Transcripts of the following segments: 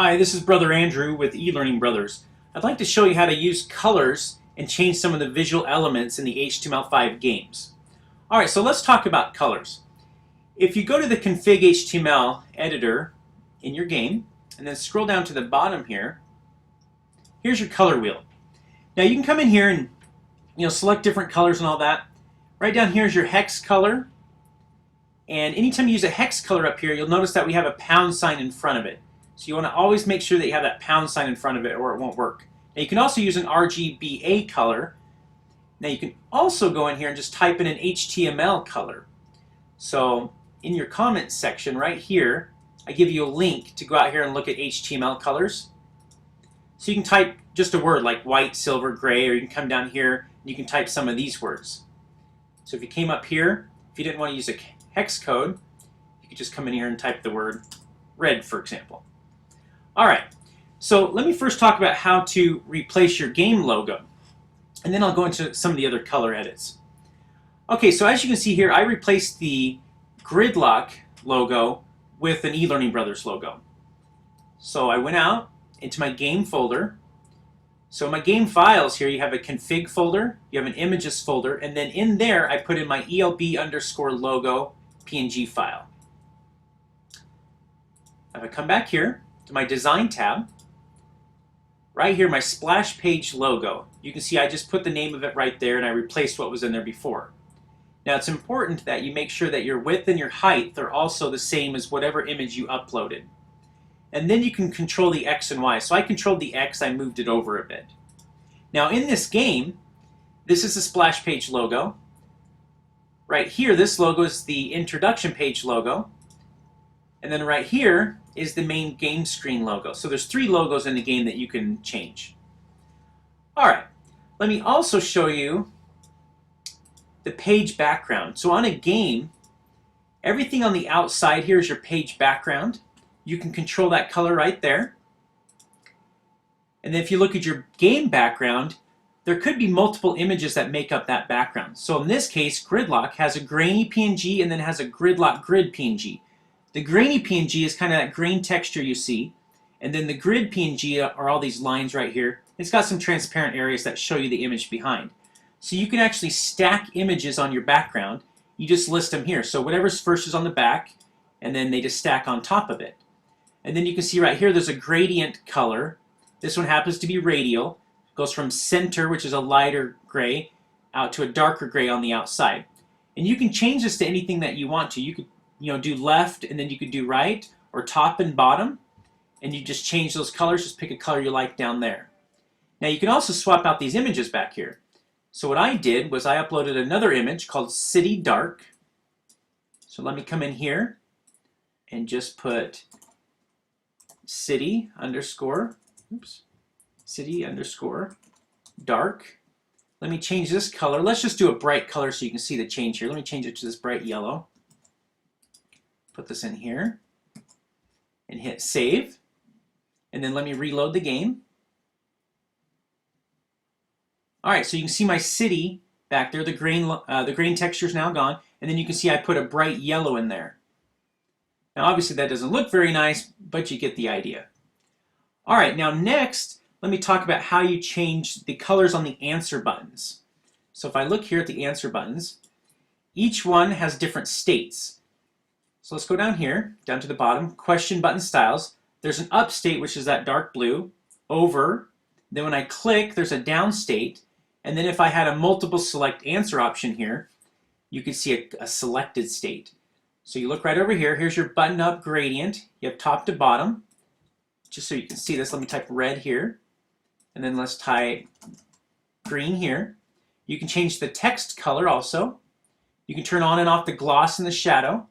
Hi, this is Brother Andrew with eLearning Brothers. I'd like to show you how to use colors and change some of the visual elements in the HTML5 games. Alright, so let's talk about colors. If you go to the Config HTML editor in your game, and then scroll down to the bottom here, here's your color wheel. Now you can come in here and select different colors and all that. Right down here is your hex color. And anytime you use a hex color up here, you'll notice that we have a pound sign in front of it. So you want to always make sure that you have that pound sign in front of it or it won't work. Now you can also use an RGBA color. Now you can also go in here and just type in an HTML color. So in your comments section right here, I give you a link to go out here and look at HTML colors. So you can type just a word like white, silver, gray, or you can come down here and you can type some of these words. So if you came up here, if you didn't want to use a hex code, you could just come in here and type the word red, for example. Alright, so let me first talk about how to replace your game logo, and then I'll go into some of the other color edits. Okay, so as you can see here, I replaced the Gridlock logo with an eLearning Brothers logo. So I went out into my game folder. So in my game files here, you have a config folder, you have an images folder, and then in there I put in my ELB_logo PNG file. If I come back here to my design tab, right here my splash page logo, you can see I just put the name of it right there and I replaced what was in there before. Now it's important that you make sure that your width and your height are also the same as whatever image you uploaded. And then you can control the X and Y. So I controlled the X, I moved it over a bit. Now in this game, this is the splash page logo. Right here, this logo is the introduction page logo. And then right here is the main game screen logo. So there's 3 logos in the game that you can change. Alright, let me also show you the page background. So on a game, everything on the outside here is your page background. You can control that color right there. And then if you look at your game background, there could be multiple images that make up that background. So in this case, Gridlock has a grainy PNG and then has a Gridlock grid PNG. The grainy PNG is kind of that grain texture you see, and then the grid PNG are all these lines right here. It's got some transparent areas that show you the image behind. So you can actually stack images on your background. You just list them here. So whatever's first is on the back, and then they just stack on top of it. And then you can see right here there's a gradient color. This one happens to be radial. It goes from center, which is a lighter gray, out to a darker gray on the outside. And you can change this to anything that you want to. You could do left, and then you could do right, or top and bottom, and you just change those colors. Just pick a color you like down there. Now you can also swap out these images back here. So what I did was I uploaded another image called City Dark. So let me come in here and just put city underscore dark. Let me change this color. Let's just do a bright color so you can see the change here. Let me change it to this bright yellow. Put this in here and hit save, and then let me reload the game. Alright, so you can see my city back there. The grain texture is now gone, and then you can see I put a bright yellow in there. Now obviously that doesn't look very nice, but you get the idea. Alright, now next let me talk about how you change the colors on the answer buttons. So if I look here at the answer buttons, each one has different states. So let's go down here, down to the bottom, question button styles. There's an up state, which is that dark blue, over. Then when I click, there's a down state. And then if I had a multiple select answer option here, you could see a selected state. So you look right over here, here's your button up gradient. You have top to bottom. Just so you can see this, let me type red here. And then let's type green here. You can change the text color also. You can turn on and off the gloss and the shadow.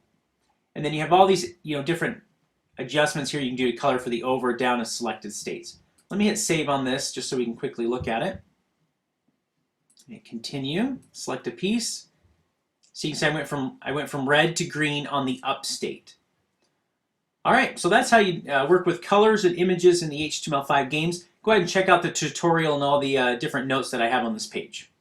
And then you have all these different adjustments here. You can do a color for the over, down, and selected states. Let me hit save on this just so we can quickly look at it. And continue, select a piece. So you can see I went from red to green on the up state. Alright, so that's how you work with colors and images in the HTML5 games. Go ahead and check out the tutorial and all the different notes that I have on this page.